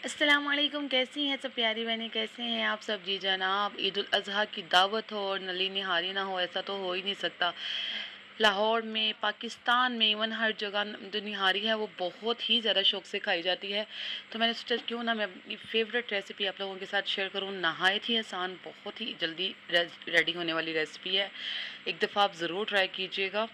अस्सलाम वालेकुम। कैसी हैं सब प्यारी बहनें, कैसे हैं आप सब? जी जनाब, ईद उल अज़हा की दावत हो और नली निहारी ना हो, ऐसा तो हो ही नहीं सकता। लाहौर में, पाकिस्तान में, इवन हर जगह जो निहारी है वो बहुत ही ज़्यादा शौक से खाई जाती है। तो मैंने सोचा क्यों ना मैं अपनी फेवरेट रेसिपी आप लोगों के साथ शेयर करूँ। नहायत ही आसान, बहुत ही जल्दी रेडी होने वाली रेसिपी है। एक दफ़ा आप ज़रूर ट्राई कीजिएगा।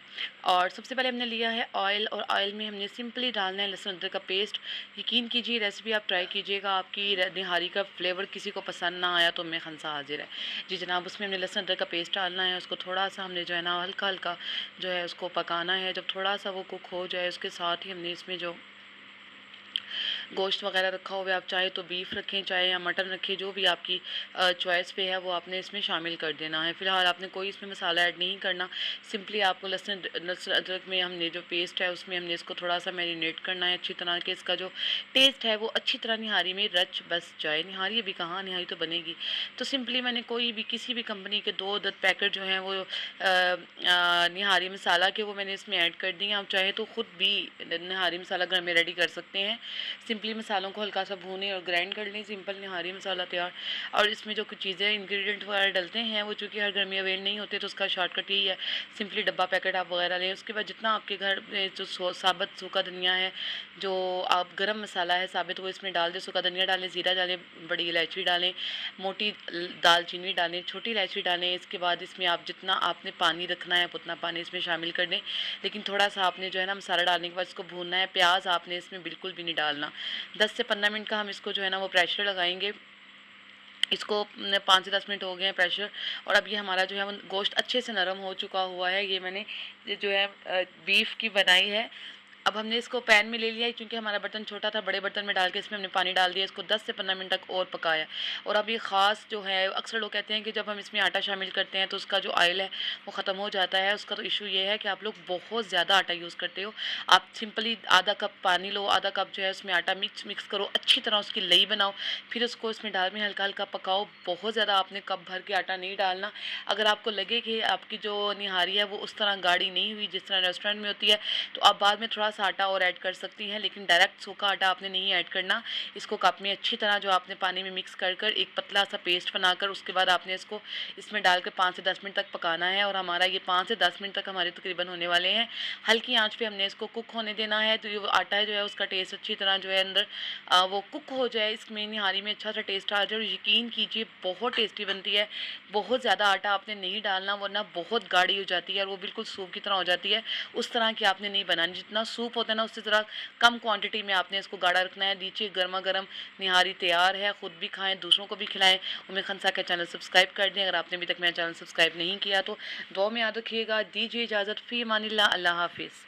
और सबसे पहले हमने लिया है ऑयल, और ऑयल में हमने सिंपली डालना है लहसुन अदरक का पेस्ट। यकीन कीजिए रेसिपी आप ट्राई कीजिएगा, आपकी निहारी का फ्लेवर किसी को पसंद ना आया तो मैं खनसा हाजिर है। जी जनाब, उसमें हमने लहसुन अदरक का पेस्ट डालना है। उसको थोड़ा सा हमने जो है ना हल्का हल्का जो है उसको पकाना है। जब थोड़ा सा वो कुक हो जाए, उसके साथ ही हमने इसमें जो गोश्त वगैरह रखा हुआ है, आप चाहे तो बीफ रखें, चाहे या मटन रखें, जो भी आपकी चॉइस पे है वो आपने इसमें शामिल कर देना है। फ़िलहाल आपने कोई इसमें मसाला ऐड नहीं करना। सिंपली आपको लहसुन लहसुन अदरक में हमने जो पेस्ट है उसमें हमने इसको थोड़ा सा मैरिनेट करना है अच्छी तरह के। इसका जो टेस्ट है वो अच्छी तरह निहारी में रच बस जाए। निहारी अभी कहाँ, निहारी तो बनेगी। तो सिंपली मैंने कोई भी किसी भी कंपनी के 2 पैकेट जो हैं वो निहारी मसाला के वो मैंने इसमें ऐड कर दिए। आप चाहे तो ख़ुद भी निहारी मसाला घर में रेडी कर सकते हैं। सिंपली मसालों को हल्का सा भूनें और ग्राइंड कर लें, सिंपल निहारी मसाला तैयार। और इसमें जो कुछ चीज़ें इंग्रेडिएंट वगैरह डलते हैं वो चूँकि हर घर में अवेल नहीं होते, तो उसका शॉर्टकट यही है, सिंपली डब्बा पैकेट आप वगैरह लें। उसके बाद जितना आपके घर में जो साबुत सूखा धनिया है, जो आप गरम मसाला है साबित, वो इसमें डाल दें। सूखा धनिया डालें, ज़ीरा डालें, बड़ी इलायची डालें, मोटी दालचीनी डालें, छोटी इलायची डालें। इसके बाद इसमें आप जितना आपने पानी रखना है उतना पानी इसमें शामिल कर दें। लेकिन थोड़ा सा आपने जो है ना मसाला डालने के बाद इसको भूनना है। प्याज आपने इसमें बिल्कुल भी नहीं डालना। 10 से 15 मिनट का हम इसको जो है ना वो प्रेशर लगाएंगे। इसको 5 से 10 मिनट हो गए हैं प्रेशर, और अब ये हमारा जो है वो गोश्त अच्छे से नरम हो चुका हुआ है। ये मैंने ये जो है बीफ की बनाई है। अब हमने इसको पैन में ले लिया है, क्योंकि हमारा बर्तन छोटा था, बड़े बर्तन में डाल के इसमें हमने पानी डाल दिया। इसको 10 से 15 मिनट तक और पकाया। और अब ये ख़ास जो है, अक्सर लोग कहते हैं कि जब हम इसमें आटा शामिल करते हैं तो उसका जो ऑयल है वो ख़त्म हो जाता है। उसका तो इशू ये है कि आप लोग बहुत ज़्यादा आटा यूज़ करते हो। आप सिंपली आधा कप पानी लो, आधा कप जो है उसमें आटा मिक्स करो, अच्छी तरह उसकी लई बनाओ, फिर उसको इसमें डाल में हल्का हल्का पकाओ। बहुत ज़्यादा आपने कप भर के आटा नहीं डालना। अगर आपको लगे कि आपकी जो निहारी है वो उस तरह गाढ़ी नहीं हुई जिस तरह रेस्टोरेंट में होती है, तो आप बाद में थोड़ा सा आटा और ऐड कर सकती हैं, लेकिन डायरेक्ट सूखा आटा आपने नहीं ऐड करना। इसको कप में अच्छी तरह जो आपने पानी में मिक्स कर कर एक पतला सा पेस्ट बनाकर उसके बाद आपने इसको इसमें डालकर 5 से 10 मिनट तक पकाना है। और हमारा ये 5 से 10 मिनट तक हमारे तकरीबन होने वाले हैं। हल्की आंच पे हमने इसको कुक होने देना है। तो ये आटा जो है उसका टेस्ट अच्छी तरह जो है अंदर वो कुक हो जाए, इसमें निहारी में अच्छा सा टेस्ट आ जाए। और यकीन कीजिए बहुत टेस्टी बनती है। बहुत ज़्यादा आटा आपने नहीं डालना, वरना बहुत गाढ़ी हो जाती है और वो बिल्कुल सूप की तरह हो जाती है। उस तरह की आपने नहीं बनानी। जितना सूप होता है ना उससे ज़रा कम क्वांटिटी में आपने इसको गाढ़ा रखना है। नीचे गर्मा गर्म निहारी तैयार है, ख़ुद भी खाएं, दूसरों को भी खिलाएं। उम्मीद खनसा का चैनल सब्सक्राइब कर दें अगर आपने अभी तक मेरा चैनल सब्सक्राइब नहीं किया तो। दुआ में याद रखिएगा। दीजिए इजाज़त। फ़ी अमानिल्लाह। अल्लाह हाफ़िज़।